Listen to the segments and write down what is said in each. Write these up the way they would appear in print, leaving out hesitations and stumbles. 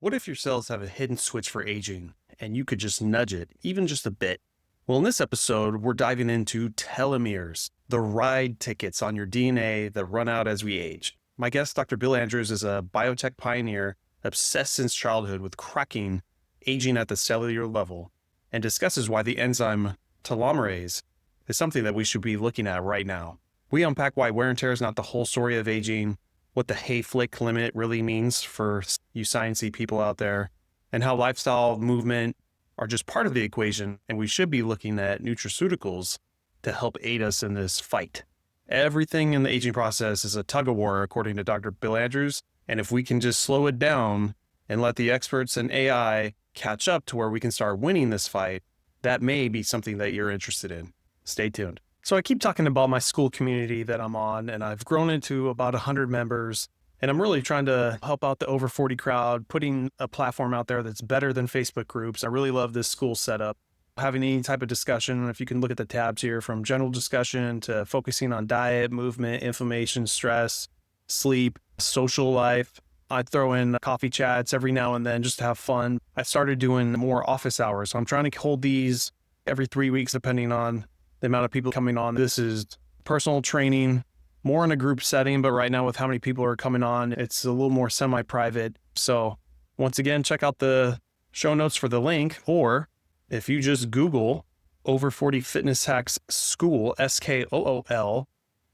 What if your cells have a hidden switch for aging and you could just nudge it, even just a bit? Well, in this episode, we're diving into telomeres, the ride tickets on your DNA that run out as we age. My guest, Dr. Bill Andrews, is a biotech pioneer obsessed since childhood with cracking aging at the cellular level and discusses why the enzyme telomerase is something that we should be looking at right now. We unpack why wear and tear is not the whole story of aging, what the Hayflick limit really means for you sciencey people out there, and how lifestyle, movement are just part of the equation, and we should be looking at nutraceuticals to help aid us in this fight. Everything in the aging process is a tug of war, according to Dr. Bill Andrews, and if we can just slow it down and let the experts and AI catch up to where we can start winning this fight, that may be something that you're interested in. Stay tuned. So I keep talking about my SKOOL community that I'm on, and I've grown into about 100 members, and I'm really trying to help out the over 40 crowd, putting a platform out there that's better than Facebook groups. I really love this SKOOL setup. Having any type of discussion, if you can look at the tabs here, from general discussion to focusing on diet, movement, inflammation, stress, sleep, social life. I throw in coffee chats every now and then just to have fun. I started doing more office hours, so I'm trying to hold these every 3 weeks, depending on the amount of people coming on. This is personal training, more in a group setting, but right now with how many people are coming on, it's a little more semi-private. So once again, check out the show notes for the link, or if you just Google Over 40 Fitness Hacks SKOOL, SKOOL,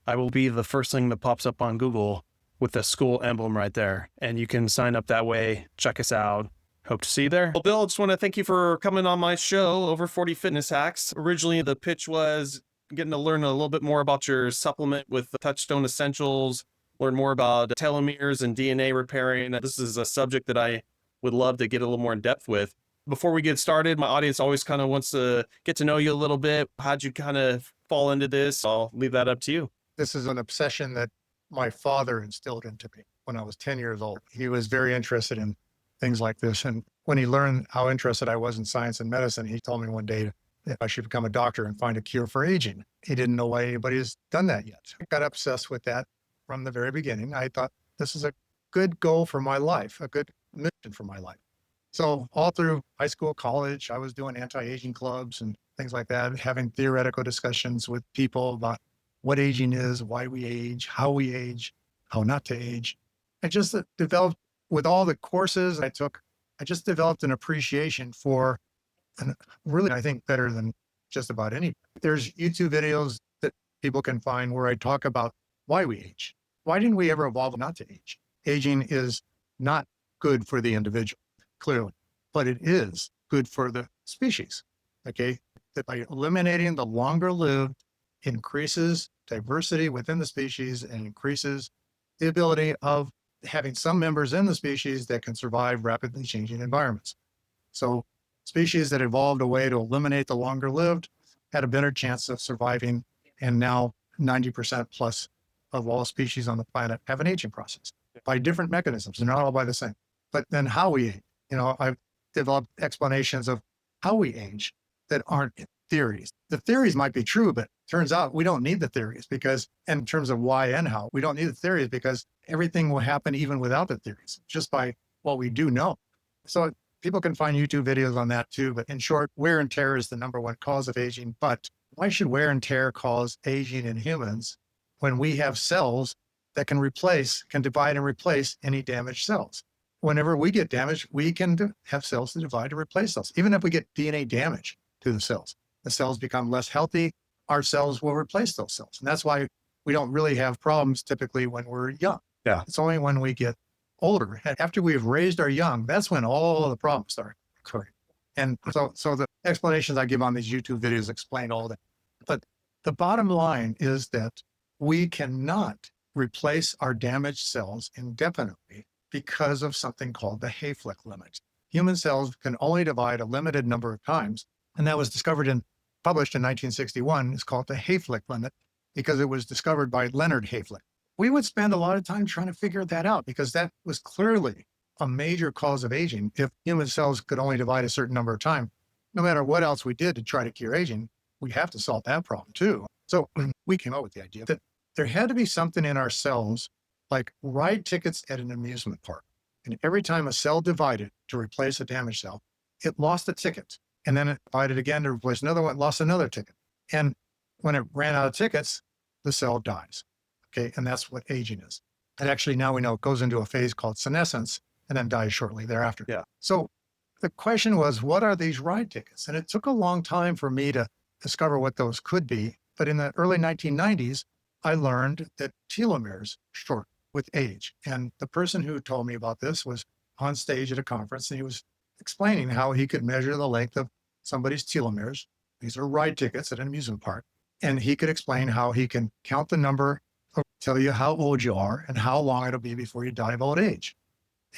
I will be the first thing that pops up on Google with the SKOOL emblem right there. And you can sign up that way. Check us out. Hope to see you there. Well, Bill, I just want to thank you for coming on my show, Over 40 Fitness Hacks. Originally, the pitch was getting to learn a little bit more about your supplement with the Touchstone Essentials, learn more about telomeres and DNA repairing. This is a subject that I would love to get a little more in depth with. Before we get started, my audience always kind of wants to get to know you a little bit. How'd you kind of fall into this? I'll leave that up to you. This is an obsession that my father instilled into me when I was 10 years old. He was very interested in things like this. And when he learned how interested I was in science and medicine, he told me one day that I should become a doctor and find a cure for aging. He didn't know why anybody has done that yet. I got obsessed with that from the very beginning. I thought this is a good goal for my life, a good mission for my life. So all through high school, college, I was doing anti-aging clubs and things like that, having theoretical discussions with people about what aging is, why we age, how not to age. I just developed, with all the courses I took, I just developed an appreciation for, and really, I think better than just about any. There's YouTube videos that people can find where I talk about why we age. Why didn't we ever evolve not to age? Aging is not good for the individual, clearly, but it is good for the species. Okay. That by eliminating the longer lived increases diversity within the species and increases the ability of having some members in the species that can survive rapidly changing environments. So species that evolved a way to eliminate the longer lived had a better chance of surviving. And now 90% plus of all species on the planet have an aging process by different mechanisms. They're not all by the same. But then how we age, I've developed explanations of how we age that aren't theories. The theories might be true, but turns out we don't need the theories, because in terms of why and how, we don't need the theories because everything will happen even without the theories, just by what we do know. So people can find YouTube videos on that too. But in short, wear and tear is the number one cause of aging. But why should wear and tear cause aging in humans when we have cells that can divide and replace any damaged cells? Whenever we get damaged, we can have cells to divide and replace those. Even if we get DNA damage to the cells become less healthy, our cells will replace those cells. And that's why we don't really have problems typically when we're young. Yeah. It's only when we get older, and after we've raised our young, that's when all of the problems start occurring. And so the explanations I give on these YouTube videos explain all that. But the bottom line is that we cannot replace our damaged cells indefinitely because of something called the Hayflick limit. Human cells can only divide a limited number of times, and that was published in 1961. It's called the Hayflick limit because it was discovered by Leonard Hayflick. We would spend a lot of time trying to figure that out because that was clearly a major cause of aging. If human cells could only divide a certain number of times, no matter what else we did to try to cure aging, we'd have to solve that problem too. So we came up with the idea that there had to be something in our cells, like ride tickets at an amusement park. And every time a cell divided to replace a damaged cell, it lost a ticket. And then it divided again to replace another one, lost another ticket. And when it ran out of tickets, the cell dies. Okay. And that's what aging is. And actually now we know it goes into a phase called senescence and then dies shortly thereafter. Yeah. So the question was, what are these ride tickets? And it took a long time for me to discover what those could be. But in the early 1990s, I learned that telomeres short with age. And the person who told me about this was on stage at a conference, and he was explaining how he could measure the length of somebody's telomeres. These are ride tickets at an amusement park. And he could explain how he can count the number, tell you how old you are and how long it'll be before you die of old age.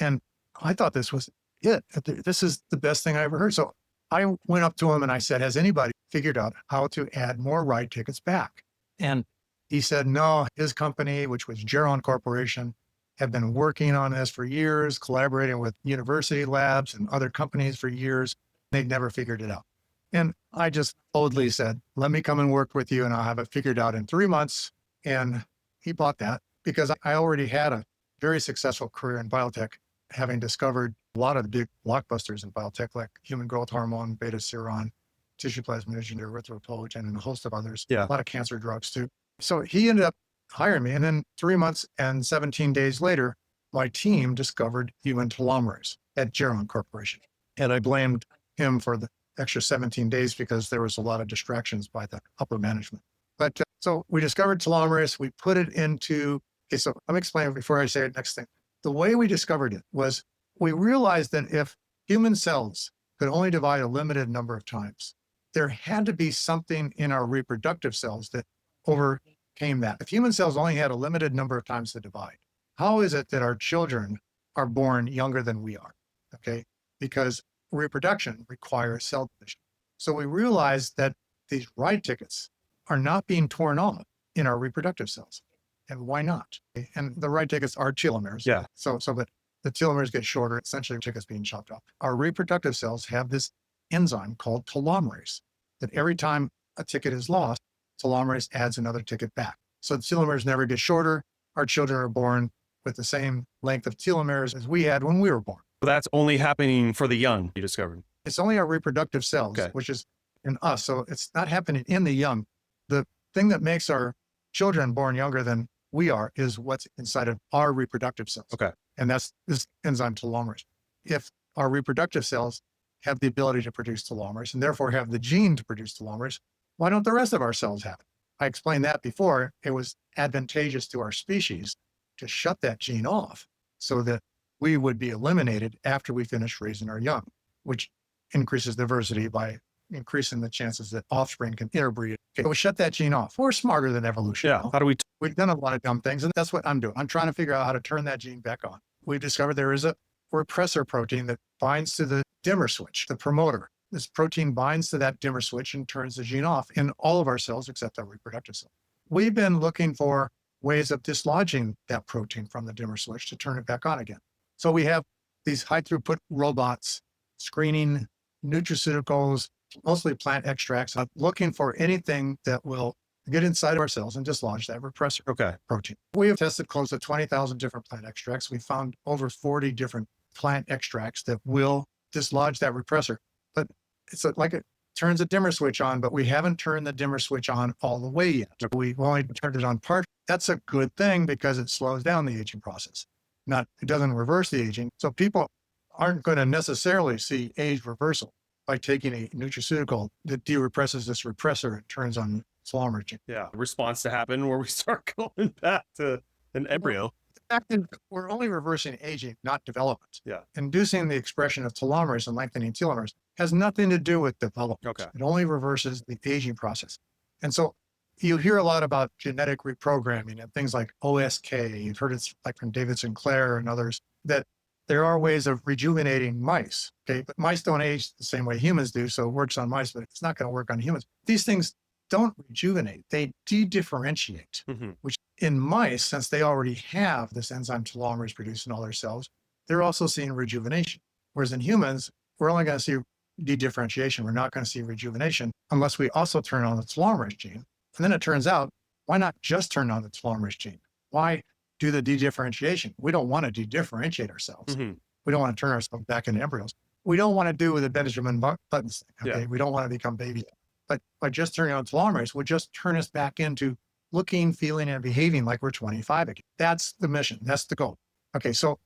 And I thought this was it. This is the best thing I ever heard. So I went up to him and I said, has anybody figured out how to add more ride tickets back? And he said, no, his company, which was Geron Corporation, had been working on this for years, collaborating with university labs and other companies for years. They'd never figured it out. And I just boldly said, let me come and work with you and I'll have it figured out in 3 months. And he bought that because I already had a very successful career in biotech, having discovered a lot of the big blockbusters in biotech, like human growth hormone, beta-seron, tissue plasminogen, erythropoietin, and a host of others. Yeah. A lot of cancer drugs too. So he ended up hiring me. And then 3 months and 17 days later, my team discovered human telomerase at Geron Corporation. And I blamed him for the extra 17 days because there was a lot of distractions by the upper management. But so we discovered telomerase, we put it into, okay, so let me explain before I say the next thing. The way we discovered it was we realized that if human cells could only divide a limited number of times, there had to be something in our reproductive cells that overcame that. If human cells only had a limited number of times to divide, how is it that our children are born younger than we are? Okay, because reproduction requires cell division. So we realized that these ride tickets are not being torn off in our reproductive cells. And why not? And the ride tickets are telomeres. Yeah. But the telomeres get shorter, essentially tickets being chopped off. Our reproductive cells have this enzyme called telomerase that every time a ticket is lost, telomerase adds another ticket back. So the telomeres never get shorter. Our children are born with the same length of telomeres as we had when we were born. So that's only happening for the young, you discovered. It's only our reproductive cells, Okay. which is in us. So it's not happening in the young. The thing that makes our children born younger than we are is what's inside of our reproductive cells. Okay. And that's this enzyme telomerase. If our reproductive cells have the ability to produce telomerase and therefore have the gene to produce telomerase, why don't the rest of our cells have it? I explained that before. It was advantageous to our species to shut that gene off so that we would be eliminated after we finish raising our young, which increases diversity by increasing the chances that offspring can interbreed. Okay, we shut that gene off. We're smarter than evolution. Yeah. How do we? We've done a lot of dumb things, and that's what I'm doing. I'm trying to figure out how to turn that gene back on. We've discovered there is a repressor protein that binds to the dimmer switch, the promoter. This protein binds to that dimmer switch and turns the gene off in all of our cells except our reproductive cells. We've been looking for ways of dislodging that protein from the dimmer switch to turn it back on again. So we have these high throughput robots screening nutraceuticals, mostly plant extracts, looking for anything that will get inside of our cells and dislodge that repressor protein. We have tested close to 20,000 different plant extracts. We found over 40 different plant extracts that will dislodge that repressor. But it's like it turns a dimmer switch on, but we haven't turned the dimmer switch on all the way yet. We've only turned it on part. That's a good thing because it slows down the aging process. It doesn't reverse the aging. So people aren't going to necessarily see age reversal by taking a nutraceutical that de-represses this repressor and turns on telomerase gene. Yeah. Response to happen where we start going back to an embryo. The fact that we're only reversing aging, not development. Yeah. Inducing the expression of telomerase and lengthening telomeres has nothing to do with development. Okay. It only reverses the aging process. And so you hear a lot about genetic reprogramming and things like OSK. You've heard it like from David Sinclair and others, that there are ways of rejuvenating mice. Okay. But mice don't age the same way humans do. So it works on mice, but it's not going to work on humans. These things don't rejuvenate. They de-differentiate, which in mice, since they already have this enzyme telomerase produced in all their cells, they're also seeing rejuvenation. Whereas in humans, we're only going to see de-differentiation. We're not going to see rejuvenation unless we also turn on the telomerase gene. And then it turns out, why not just turn on the telomerase gene? Why do the dedifferentiation. We don't want to dedifferentiate ourselves. Hmm. We don't want to turn ourselves back into embryos. We don't want to do with the Benjamin Buttons thing. Okay. Yeah. We don't want to become babies. But by just turning on telomerase, we'll just turn us back into looking, feeling, and behaving like we're 25 again. That's the mission. That's the goal. Okay. So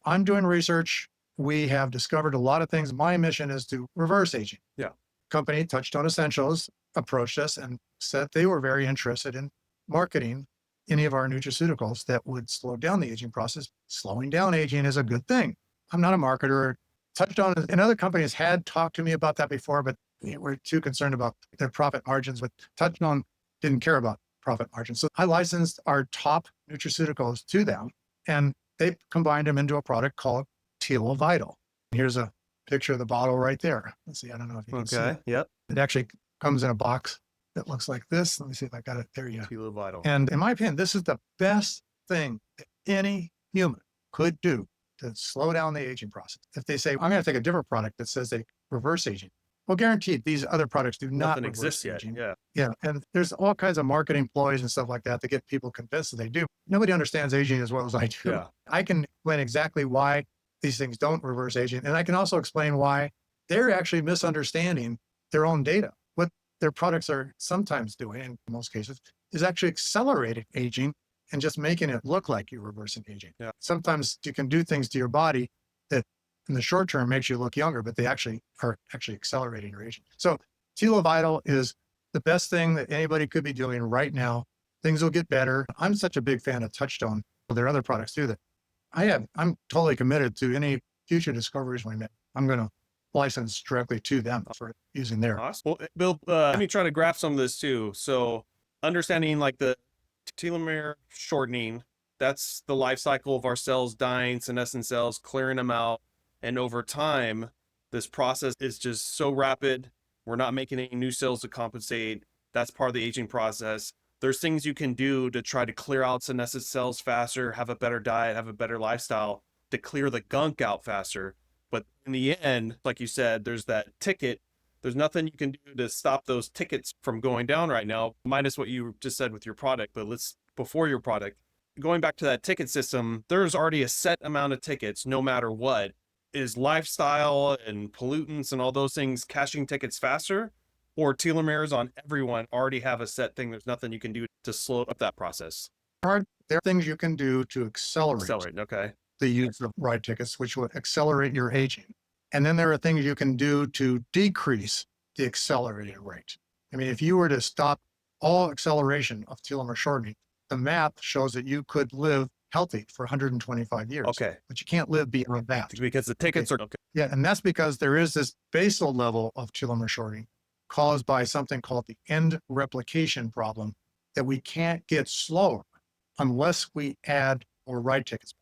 I'm doing research. We have discovered a lot of things. My mission is to reverse aging. Yeah. Company Touchstone Essentials approached us and said they were very interested in marketing any of our nutraceuticals that would slow down the aging process. Slowing down aging is a good thing. I'm not a marketer. Touchstone and other companies had talked to me about that before, but we're too concerned about their profit margins. But Touchstone didn't care about profit margins. So I licensed our top nutraceuticals to them, and they combined them into a product called Telo-Vital. Here's a picture of the bottle right there. Let's see. I don't know if you can see it. Yep. It actually comes in a box that looks like this. Let me see if I got it. There you go. Telo-Vital. And in my opinion, this is the best thing that any human could do to slow down the aging process. If they say, I'm going to take a different product that says they reverse aging, well, guaranteed these other products do not Nothing reverse exists yet. aging. Yeah. Yeah. And there's all kinds of marketing ploys and stuff like that to get people convinced that they do. Nobody understands aging as well as I do. Yeah. I can explain exactly why these things don't reverse aging. And I can also explain why they're actually misunderstanding their own data. What their products are sometimes doing, in most cases, is actually accelerating aging and just making it look like you're reversing aging. Yeah. Sometimes you can do things to your body that in the short term makes you look younger, but they actually are accelerating your aging. So Telo-Vital is the best thing that anybody could be doing right now. Things will get better. I'm such a big fan of Touchstone. There are other products too that I'm totally committed to any future discoveries we make. I'm going to license directly to them for using their. Awesome. Well, Bill, let me try to grasp some of this too. So understanding like the telomere shortening, that's the life cycle of our cells dying, senescent cells, clearing them out. And over time, this process is just so rapid. We're not making any new cells to compensate. That's part of the aging process. There's things you can do to try to clear out senescent cells faster, have a better diet, have a better lifestyle to clear the gunk out faster. But in the end, like you said, there's that ticket. There's nothing you can do to stop those tickets from going down right now, minus what you just said with your product. But before your product, going back to that ticket system, there's already a set amount of tickets, no matter what. Is lifestyle and pollutants and all those things cashing tickets faster? Or telomeres on everyone already have a set thing? There's nothing you can do to slow up that process. There are things you can do to accelerate Okay. the use of ride tickets, which will accelerate your aging. And then there are things you can do to decrease the accelerated rate. I mean, if you were to stop all acceleration of telomere shortening, the math shows that you could live healthy for 125 years. Okay. But you can't live beyond that. Because the tickets are okay. Yeah. And that's because there is this basal level of telomere shortening caused by something called the end replication problem that we can't get slower unless we add more ride tickets.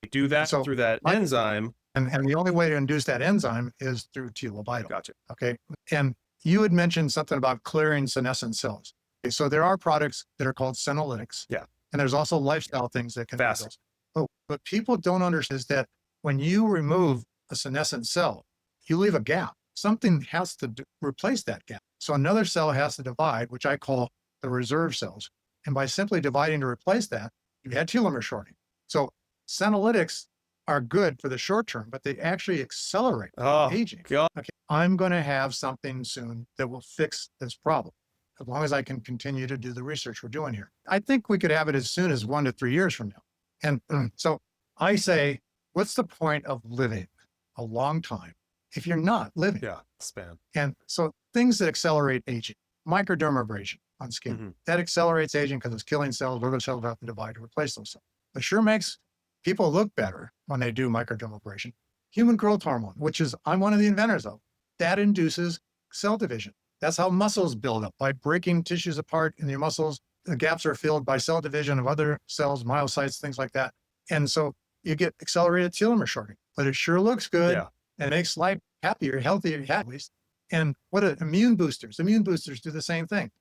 We do that through that enzyme. And the only way to induce that enzyme is through Telo-Vital. Gotcha. Okay. And you had mentioned something about clearing senescent cells. Okay, so there are products that are called senolytics. Yeah. And there's also lifestyle things that can Fast. do those. Oh, but people don't understand is that when you remove a senescent cell, you leave a gap. Something has to replace that gap. So another cell has to divide, which I call the reserve cells. And by simply dividing to replace that, you had telomere shortening. So senolytics are good for the short term, but they actually accelerate aging. God. Okay, I'm going to have something soon that will fix this problem, as long as I can continue to do the research we're doing here. I think we could have it as soon as 1 to 3 years from now. And so I say, what's the point of living a long time if you're not living? Yeah, span. And so things that accelerate aging, microdermabrasion on skin, that accelerates aging because it's killing cells, other cells have to divide to replace those cells. It sure makes people look better when they do microdermabrasion. Human growth hormone, which is I'm one of the inventors of, that induces cell division. That's how muscles build up, by breaking tissues apart in your muscles. The gaps are filled by cell division of other cells, myocytes, things like that. And so you get accelerated telomere shortening, but it sure looks good and makes life happier, healthier, at least. And what are immune boosters? Immune boosters do the same thing.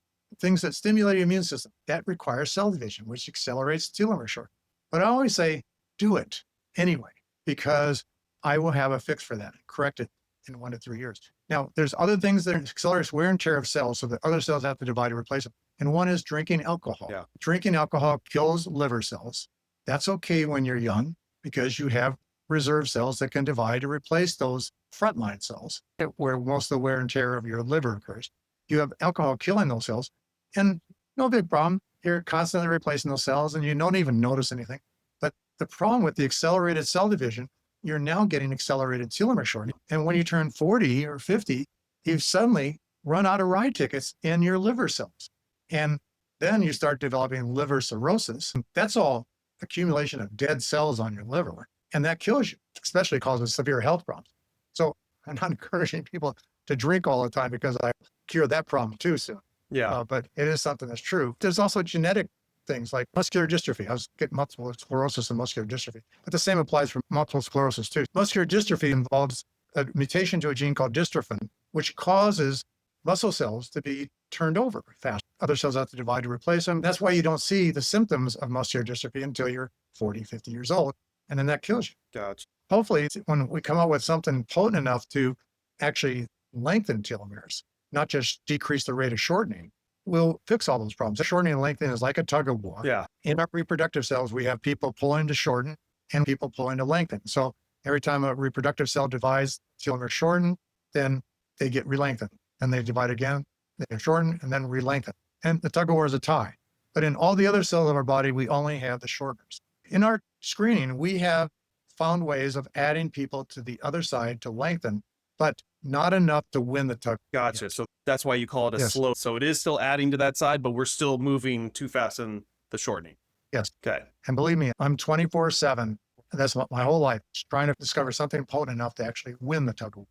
Things that stimulate your immune system, that requires cell division, which accelerates telomere shortening. But I always say, do it anyway, because I will have a fix for that, correct it in 1 to 3 years. Now, there's other things that accelerate wear and tear of cells so that other cells have to divide to replace them. And one is drinking alcohol. Yeah. Drinking alcohol kills liver cells. That's okay when you're young because you have reserve cells that can divide to replace those frontline cells where most of the wear and tear of your liver occurs. You have alcohol killing those cells, and no big problem. You're constantly replacing those cells and you don't even notice anything. But the problem with the accelerated cell division, you're now getting accelerated telomere shortening. And when you turn 40 or 50, you've suddenly run out of ride tickets in your liver cells. And then you start developing liver cirrhosis. That's all accumulation of dead cells on your liver. And that kills you, especially causes severe health problems. So I'm not encouraging people to drink all the time because I cure that problem too soon. Yeah. But it is something that's true. There's also genetic things like muscular dystrophy. I was getting multiple sclerosis and muscular dystrophy, but the same applies for multiple sclerosis too. Muscular dystrophy involves a mutation to a gene called dystrophin, which causes muscle cells to be turned over fast. Other cells have to divide to replace them. That's why you don't see the symptoms of muscular dystrophy until you're 40, 50 years old. And then that kills you. Gotcha. Hopefully, when we come up with something potent enough to actually lengthen telomeres, not just decrease the rate of shortening, we'll fix all those problems. Shortening and lengthening is like a tug of war. Yeah. In our reproductive cells, we have people pulling to shorten and people pulling to lengthen. So every time a reproductive cell divides, telomeres shorten, then they get re-lengthened. And they divide again, they shorten, and then re-lengthen. And the tug of war is a tie. But in all the other cells of our body, we only have the shorteners. In our screening, we have found ways of adding people to the other side to lengthen, but not enough to win the tug. Gotcha. So that's why you call it a Yes. slow. So it is still adding to that side, but we're still moving too fast in the shortening. Yes. Okay. And believe me, I'm 24/7. That's my whole life, trying to discover something potent enough to actually win the tug of war.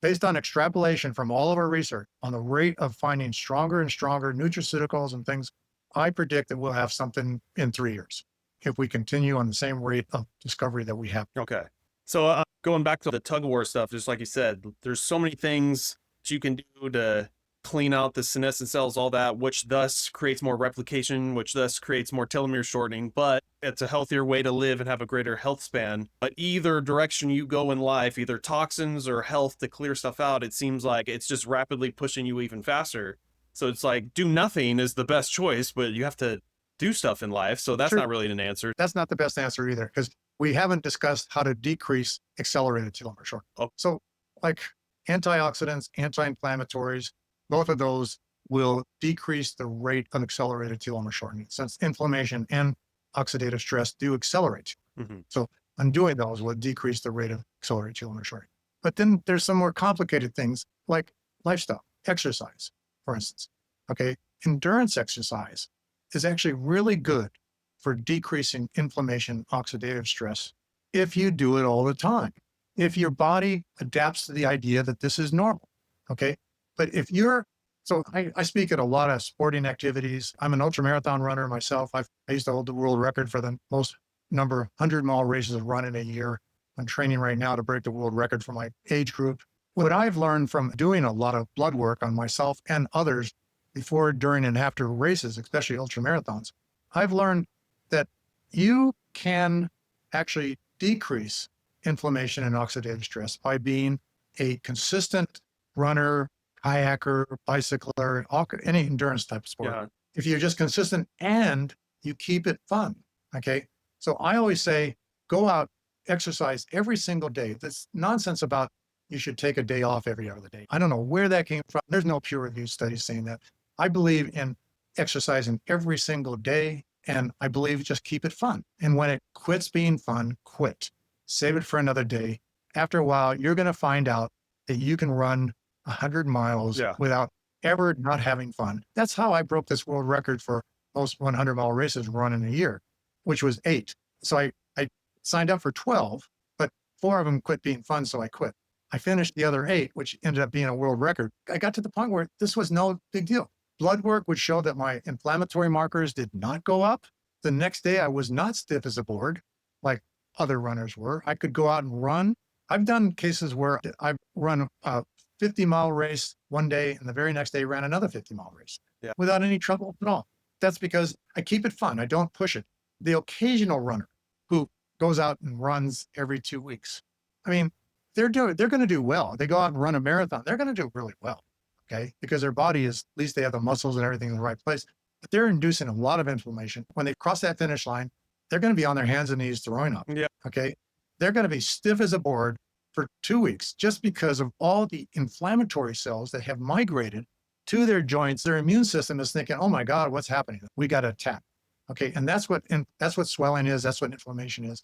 Based on extrapolation from all of our research on the rate of finding stronger and stronger nutraceuticals and things, I predict that we'll have something in 3 years if we continue on the same rate of discovery that we have. Okay. So going back to the tug of war stuff, just like you said, there's so many things that you can do to clean out the senescent cells, all that, which thus creates more replication, which thus creates more telomere shortening, but it's a healthier way to live and have a greater health span. But either direction you go in life, either toxins or health to clear stuff out, it seems like it's just rapidly pushing you even faster. So it's like do nothing is the best choice, but you have to do stuff in life. So that's Sure. not really an answer. That's not the best answer either, because we haven't discussed how to decrease accelerated telomere shortening. Oh. So like antioxidants, anti-inflammatories, both of those will decrease the rate of accelerated telomere shortening, since inflammation and oxidative stress do accelerate. Mhm. So undoing those will decrease the rate of accelerated telomere shortening. But then there's some more complicated things like lifestyle, exercise, for instance. Okay, endurance exercise is actually really good for decreasing inflammation, oxidative stress, if you do it all the time. If your body adapts to the idea that this is normal, okay? But if you're, so I speak at a lot of sporting activities. I'm an ultramarathon runner myself. I used to hold the world record for the most number 100-mile races run in a year. I'm training right now to break the world record for my age group. What I've learned from doing a lot of blood work on myself and others before, during, and after races, especially ultramarathons, I've learned that you can actually decrease inflammation and oxidative stress by being a consistent runner, kayaker, bicycler, any endurance type of sport. Yeah. If you're just consistent and you keep it fun, okay? So I always say, go out, exercise every single day. This nonsense about you should take a day off every other day. I don't know where that came from. There's no peer-reviewed studies saying that. I believe in exercising every single day, and I believe just keep it fun. And when it quits being fun, quit. Save it for another day. After a while, you're going to find out that you can run 100 miles without ever not having fun. That's how I broke this world record for most 100-mile races run in a year, which was 8. So I signed up for 12, but 4 of them quit being fun, so I quit. I finished the other 8, which ended up being a world record. I got to the point where this was no big deal. Blood work would show that my inflammatory markers did not go up. The next day, I was not stiff as a board like other runners were. I could go out and run. I've done cases where I've run a 50-mile race one day and the very next day ran another 50-mile race without any trouble at all. That's because I keep it fun. I don't push it. The occasional runner who goes out and runs every 2 weeks, I mean, they're going to do well. They go out and run a marathon. They're going to do really well, okay? Because their body is, at least they have the muscles and everything in the right place. But they're inducing a lot of inflammation. When they cross that finish line, they're going to be on their hands and knees throwing up. Yeah. Okay. They're going to be stiff as a board for 2 weeks just because of all the inflammatory cells that have migrated to their joints. Their immune system is thinking, oh my God, what's happening? We got to attack. Okay. And that's what swelling is. That's what inflammation is.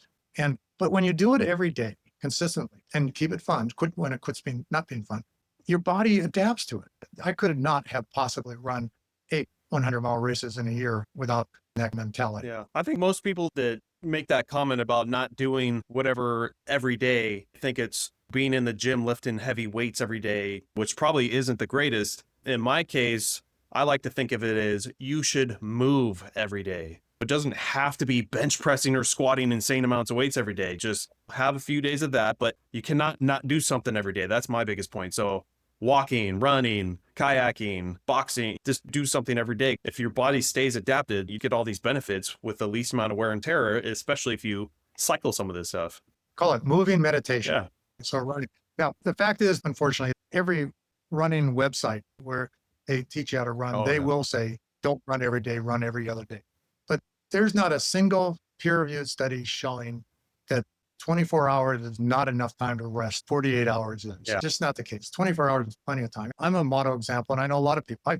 But when you do it every day consistently and keep it fun, quit when it quits being not being fun, your body adapts to it. I could not have possibly run 8 100-mile races in a year without that mentality. Yeah. I think most people that make that comment about not doing whatever every day think it's being in the gym lifting heavy weights every day, which probably isn't the greatest. In my case, I like to think of it as you should move every day. It doesn't have to be bench pressing or squatting insane amounts of weights every day. Just have a few days of that, but you cannot not do something every day. That's my biggest point. So walking, running, kayaking, boxing, just do something every day. If your body stays adapted, you get all these benefits with the least amount of wear and tear, especially if you cycle some of this stuff. Call it moving meditation. Yeah. So running. Now, the fact is, unfortunately, every running website where they teach you how to run, they will say, don't run every day, run every other day. But there's not a single peer-reviewed study showing that 24 hours is not enough time to rest. 48 hours is just not the case. 24 hours is plenty of time. I'm a model example, and I know a lot of people.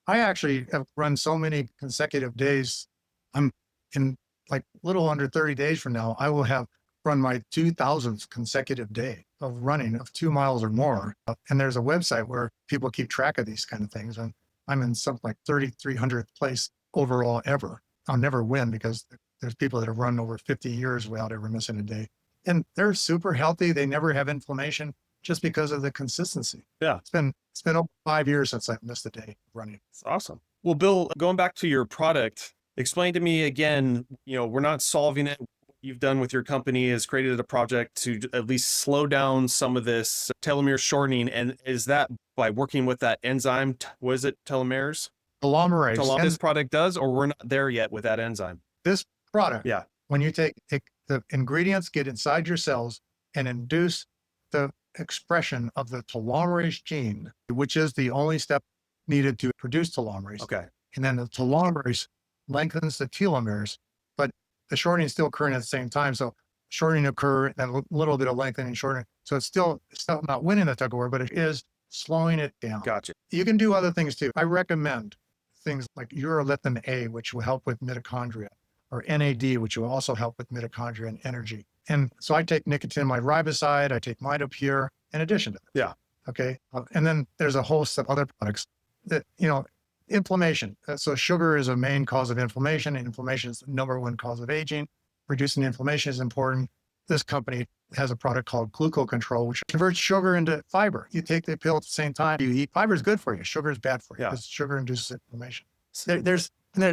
I actually have run so many consecutive days. I'm in like little under 30 days from now, I will have run my 2000th consecutive day of running of 2 miles or more. And there's a website where people keep track of these kind of things. And I'm in something like 3,300th place overall ever. I'll never win because there's people that have run over 50 years without ever missing a day. And they're super healthy. They never have inflammation just because of the consistency. Yeah. It's been over 5 years since I've missed a day running. It's awesome. Well, Bill, going back to your product, explain to me again, we're not solving it. What you've done with your company is created a project to at least slow down some of this telomere shortening. And is that by working with that enzyme? What is it? Telomeres? Telomerase. This product does, or we're not there yet with that enzyme? This product, yeah. When you take the ingredients, get inside your cells and induce the expression of the telomerase gene, which is the only step needed to produce telomerase. Okay. And then the telomerase lengthens the telomeres, but the shortening is still occurring at the same time. So shortening occur and a little bit of lengthening, shortening. So it's still not winning the tug of war, but it is slowing it down. Gotcha. You can do other things too. I recommend things like urolithin A, which will help with mitochondria, or NAD, which will also help with mitochondria and energy. And so I take nicotinamide riboside, I take Mitopure in addition to that. Yeah. Okay. And then there's a host of other products that, inflammation. So sugar is a main cause of inflammation, and inflammation is the number one cause of aging. Reducing inflammation is important. This company has a product called glucocontrol, which converts sugar into fiber. You take the pill at the same time you eat. Fiber is good for you. Sugar is bad for you because sugar induces inflammation. So there's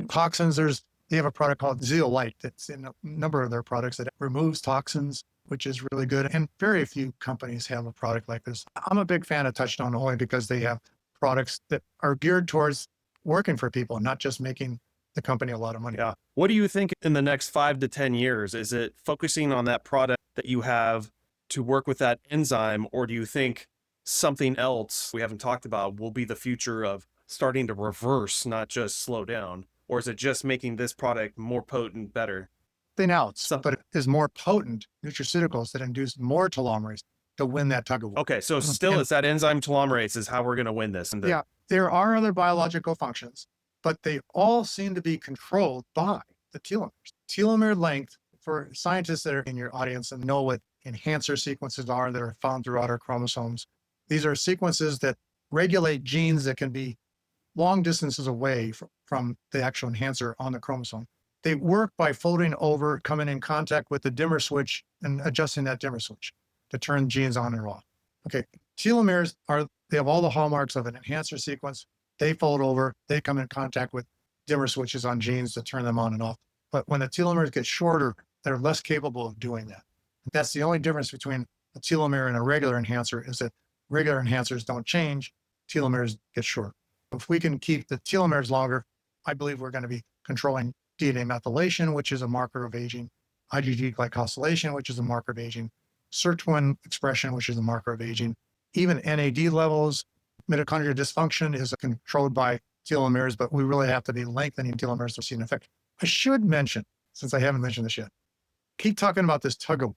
toxins. They have a product called Zeolite that's in a number of their products that removes toxins, which is really good. And very few companies have a product like this. I'm a big fan of Touchstone only because they have products that are geared towards working for people, not just making the company a lot of money. Yeah. What do you think in the next 5 to 10 years? Is it focusing on that product that you have to work with that enzyme, or do you think something else we haven't talked about will be the future of starting to reverse, not just slow down? Or is it just making this product more potent, better? Something else, but it is more potent nutraceuticals that induce more telomerase to win that tug of war. Okay, so still it's that enzyme telomerase is how we're going to win this. Yeah, there are other biological functions, but they all seem to be controlled by the telomeres. Telomere length, for scientists that are in your audience and know what enhancer sequences are that are found throughout our chromosomes, these are sequences that regulate genes that can be long distances away from the actual enhancer on the chromosome. They work by folding over, coming in contact with the dimmer switch and adjusting that dimmer switch to turn genes on or off. Okay, telomeres they have all the hallmarks of an enhancer sequence. They fold over, they come in contact with dimmer switches on genes to turn them on and off. But when the telomeres get shorter, they're less capable of doing that. That's the only difference between a telomere and a regular enhancer, is that regular enhancers don't change, telomeres get short. If we can keep the telomeres longer, I believe we're going to be controlling DNA methylation, which is a marker of aging, IgG glycosylation, which is a marker of aging, sirtuin expression, which is a marker of aging, even NAD levels. Mitochondrial dysfunction is controlled by telomeres, but we really have to be lengthening telomeres to see an effect. I should mention since I haven't mentioned this yet. Keep talking about this tug of war,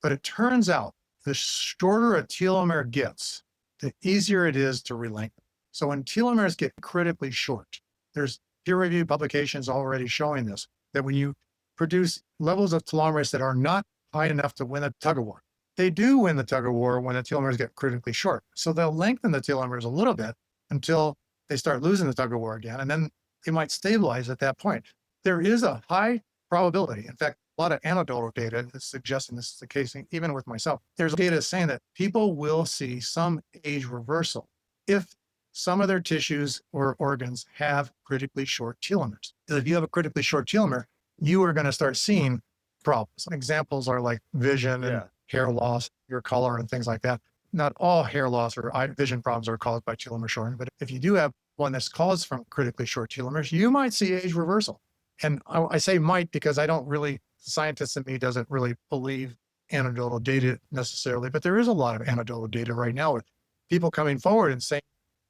but it turns out the shorter a telomere gets, the easier it is to relengthen. So when telomeres get critically short, there's peer-reviewed publications already showing this, that when you produce levels of telomerase that are not high enough to win a tug of war, they do win the tug of war when the telomeres get critically short. So they'll lengthen the telomeres a little bit until they start losing the tug of war again, and then they might stabilize at that point. There is a high probability. In fact, a lot of anecdotal data is suggesting this is the case, even with myself. There's data saying that people will see some age reversal if some of their tissues or organs have critically short telomeres. If you have a critically short telomere, you are going to start seeing problems. Examples are like vision and hair loss, your color, and things like that. Not all hair loss or vision problems are caused by telomere shortening, but if you do have one that's caused from critically short telomeres, you might see age reversal. And I say might because I don't really, the scientist in me doesn't really believe anecdotal data necessarily, but there is a lot of anecdotal data right now with people coming forward and saying,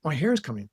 my hair is coming,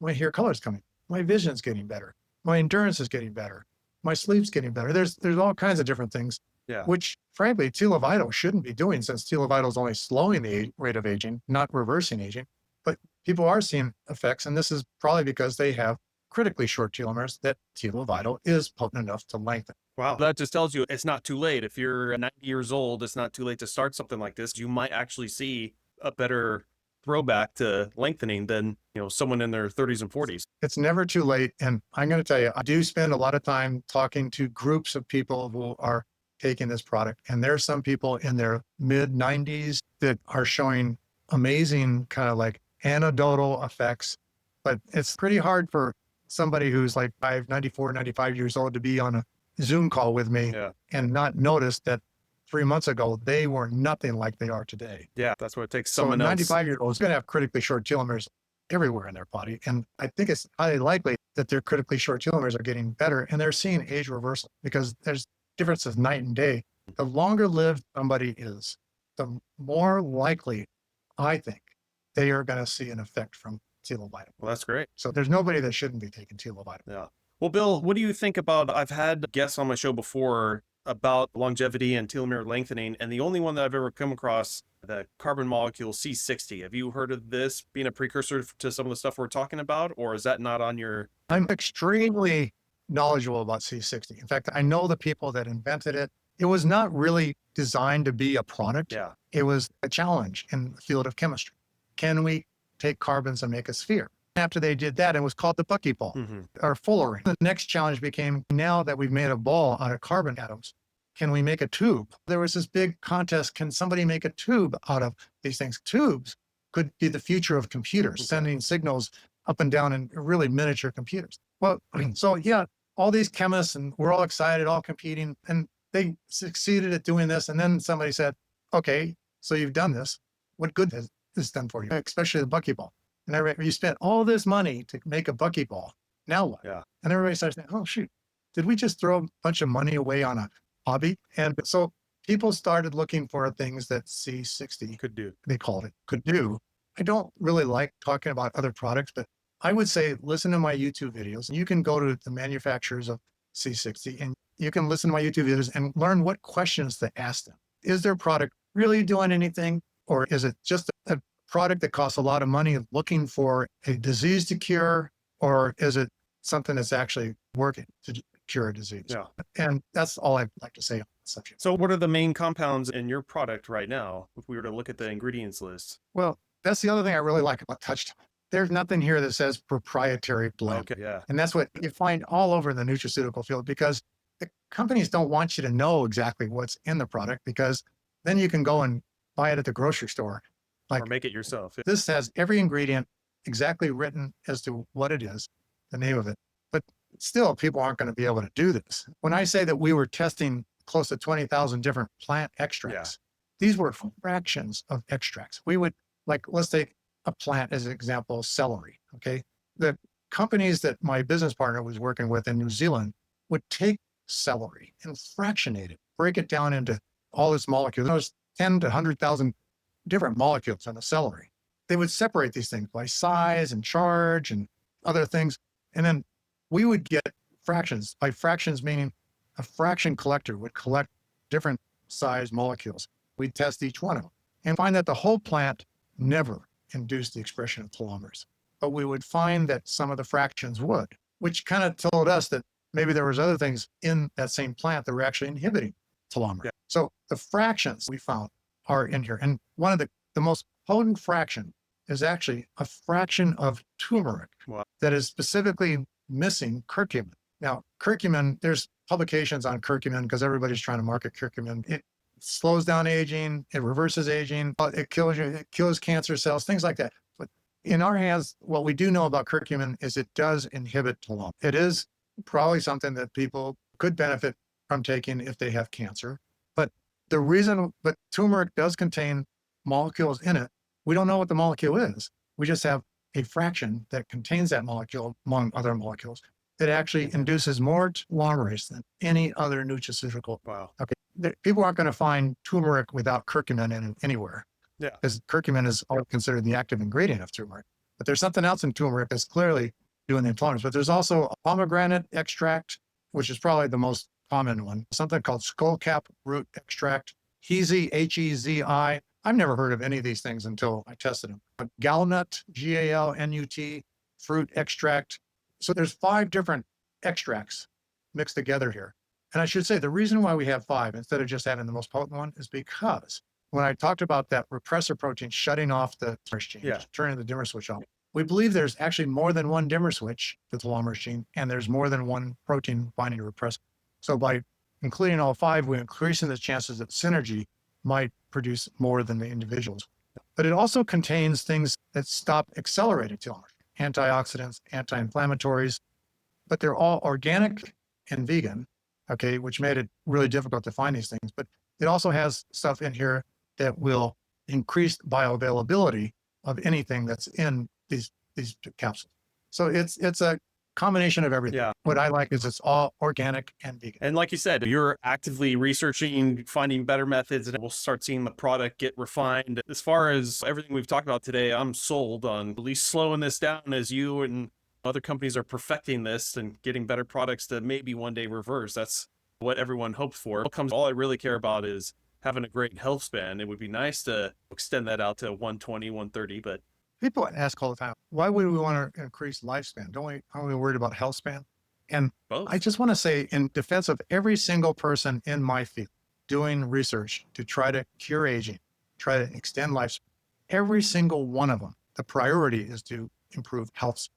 my hair color is coming, my vision is getting better, my endurance is getting better, my sleep's getting better. There's all kinds of different things, which frankly, Telo-Vital shouldn't be doing, since Telo-Vital is only slowing the rate of aging, not reversing aging. But people are seeing effects, and this is probably because they have critically short telomeres that Telo-Vital is potent enough to lengthen. Wow. That just tells you it's not too late. If you're 90 years old, it's not too late to start something like this. You might actually see a better throwback to lengthening than, someone in their 30s and 40s. It's never too late. And I'm going to tell you, I do spend a lot of time talking to groups of people who are taking this product. And there's some people in their mid 90s that are showing amazing kind of like anecdotal effects. But it's pretty hard for somebody who's like 94, 95 years old to be on a Zoom call with me and not notice that 3 months ago, they were nothing like they are today. Yeah, that's what it takes. So Someone a else. 95-year-old is going to have critically short telomeres everywhere in their body. And I think it's highly likely that their critically short telomeres are getting better, and they're seeing age reversal because there's differences night and day. The longer lived somebody is, the more likely, I think, they are going to see an effect from Telo-Vital. Well, that's great. So there's nobody that shouldn't be taking Telo-Vital. Yeah. Well, Bill, what do you think about, I've had guests on my show before about longevity and telomere lengthening, and the only one that I've ever come across, the carbon molecule C60. Have you heard of this being a precursor to some of the stuff we're talking about, or is that not on your... I'm extremely knowledgeable about C60. In fact, I know the people that invented it. It was not really designed to be a product. It was a challenge in the field of chemistry. Can we take carbons and make a sphere? After they did that, it was called the buckyball or fullerene. The next challenge became, now that we've made a ball out of carbon atoms, can we make a tube? There was this big contest. Can somebody make a tube out of these things? Tubes could be the future of computers, sending signals up and down in really miniature computers. Well, so yeah, all these chemists, and we're all excited, all competing, and they succeeded at doing this. And then somebody said, okay, so you've done this. What good has this done for you? Especially the buckyball. And you spent all this money to make a buckyball. Now what? And everybody starts saying, oh, shoot, did we just throw a bunch of money away on a hobby? And so people started looking for things that C60 could do. They called it could do. I don't really like talking about other products, but I would say, listen to my YouTube videos. You can go to the manufacturers of C60 and you can listen to my YouTube videos and learn what questions to ask them. Is their product really doing anything? Or is it just a product that costs a lot of money looking for a disease to cure? Or is it something that's actually working to cure a disease? And that's all I'd like to say on the subject. So what are the main compounds in your product right now, if we were to look at the ingredients list? Well, that's the other thing I really like about Touchstone. There's nothing here that says proprietary blend. And that's what you find all over the nutraceutical field, because the companies don't want you to know exactly what's in the product, because then you can go and buy it at the grocery store. Or make it yourself. This has every ingredient exactly written as to what it is, the name of it. But still, people aren't going to be able to do this. When I say that we were testing close to 20,000 different plant extracts, these were fractions of extracts. We would, like, let's take a plant as an example, celery, okay? The companies that my business partner was working with in New Zealand would take celery and fractionate it, break it down into all its molecules. There was 10 to 100,000 different molecules on the celery. They would separate these things by size and charge and other things. And then we would get fractions. By fractions, meaning a fraction collector would collect different size molecules. We'd test each one of them and find that the whole plant never induced the expression of telomeres. But we would find that some of the fractions would, which kind of told us that maybe there was other things in that same plant that were actually inhibiting telomere. Yeah. So the fractions we found are in here. And one of the most potent fraction is actually a fraction of turmeric that is specifically missing curcumin. Now, curcumin, there's publications on curcumin because everybody's trying to market curcumin. It slows down aging, it reverses aging, it kills you, it kills cancer cells, things like that. But in our hands, what we do know about curcumin is it does inhibit telomere. It is probably something that people could benefit from taking if they have cancer. But turmeric does contain molecules in it. We don't know what the molecule is. We just have a fraction that contains that molecule among other molecules. It actually induces more telomerase than any other nutraceutical. Wow. Okay. People aren't going to find turmeric without curcumin in it anywhere. Yeah. Because curcumin is all considered the active ingredient of turmeric. But there's something else in turmeric that's clearly doing the intolerance. But there's also a pomegranate extract, which is probably the most common one, something called skullcap root extract, Hezi, Hezi. I've never heard of any of these things until I tested them. But galnut, Galnut, fruit extract. So there's 5 different extracts mixed together here. And I should say the reason why we have 5 instead of just having the most potent one is because when I talked about that repressor protein shutting off the telomerase gene, turning the dimmer switch off, we believe there's actually more than one dimmer switch, the telomerase gene, and there's more than one protein binding to repressor. So by including all 5, we're increasing the chances that synergy might produce more than the individuals. But it also contains things that stop accelerating telomere, antioxidants, anti-inflammatories, but they're all organic and vegan, okay, which made it really difficult to find these things. But it also has stuff in here that will increase bioavailability of anything that's in these capsules. So it's a combination of everything. Yeah. What I like is it's all organic and vegan. And like you said, you're actively researching, finding better methods, and we'll start seeing the product get refined. As far as everything we've talked about today, I'm sold on at least slowing this down as you and other companies are perfecting this and getting better products to maybe one day reverse. That's what everyone hopes for. All I really care about is having a great health span. It would be nice to extend that out to 120, 130, but people ask all the time, why would we want to increase lifespan? Aren't we worried about health span? And both. I just want to say, in defense of every single person in my field doing research to try to cure aging, try to extend lifespan, every single one of them, the priority is to improve health,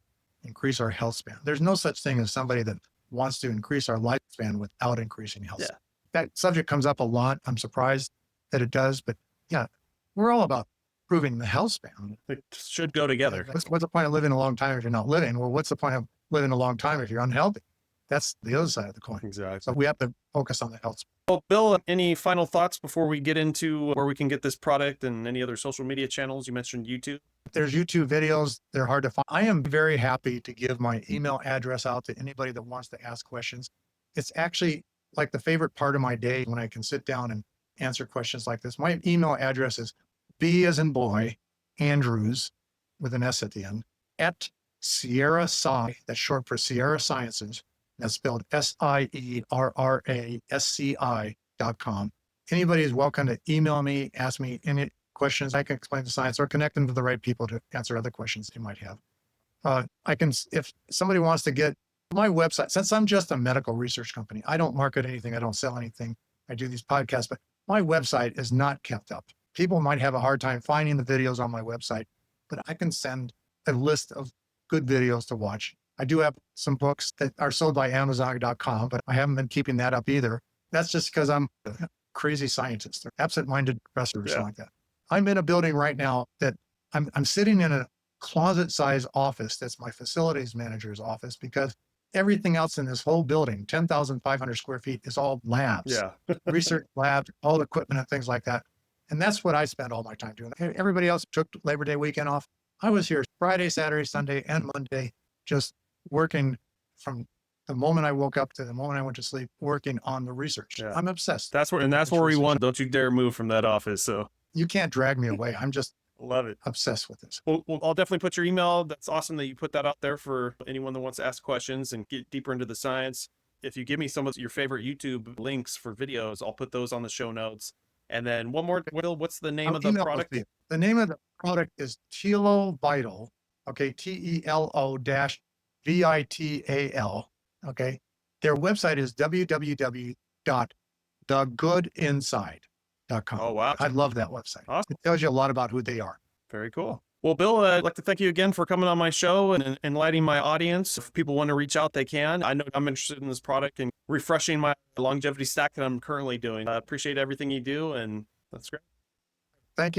increase our health span. There's no such thing as somebody that wants to increase our lifespan without increasing health span. That subject comes up a lot. I'm surprised that it does, but yeah, we're all about improving the health span. It should go together. What's the point of living a long time if you're not living? Well, what's the point of living a long time if you're unhealthy? That's the other side of the coin. Exactly. So we have to focus on the health. Well, Bill, any final thoughts before we get into where we can get this product and any other social media channels? You mentioned YouTube. There's YouTube videos. They're hard to find. I am very happy to give my email address out to anybody that wants to ask questions. It's actually like the favorite part of my day when I can sit down and answer questions like this. My email address is B as in boy, Andrews, with an S at the end, at Sierra Sci, that's short for Sierra Sciences. That's spelled SIERRASCI.com. Anybody is welcome to email me, ask me any questions. I can explain the science or connect them to the right people to answer other questions they might have. If somebody wants to get my website, since I'm just a medical research company, I don't market anything, I don't sell anything. I do these podcasts, but my website is not kept up. People might have a hard time finding the videos on my website, but I can send a list of good videos to watch. I do have some books that are sold by Amazon.com, but I haven't been keeping that up either. That's just because I'm a crazy scientist or absent-minded professor or something like that. I'm in a building right now that I'm sitting in a closet-sized office. That's my facilities manager's office because everything else in this whole building, 10,500 square feet, is all labs, research labs, all equipment and things like that. And that's what I spend all my time doing. Everybody else took Labor Day weekend off. I was here Friday, Saturday, Sunday, and Monday, just working from the moment I woke up to the moment I went to sleep, working on the research. I'm obsessed. That's where we want. Don't you dare move from that office. So you can't drag me away. I'm just love it. Obsessed with this. Well, I'll definitely put your email. That's awesome that you put that out there for anyone that wants to ask questions and get deeper into the science. if you give me some of your favorite YouTube links for videos, I'll put those on the show notes. And then one more, Will, what's the name I'll of the email those product? to you. The name of the product is Telo-Vital. Okay. Telo-Vital. Okay. Their website is www.thegoodinside.com. Oh, wow. I love that website. Awesome. It tells you a lot about who they are. Very cool. Well, Bill, I'd like to thank you again for coming on my show and enlightening my audience. If people want to reach out, they can. I know I'm interested in this product and refreshing my longevity stack that I'm currently doing. I appreciate everything you do, and that's great. Thank you.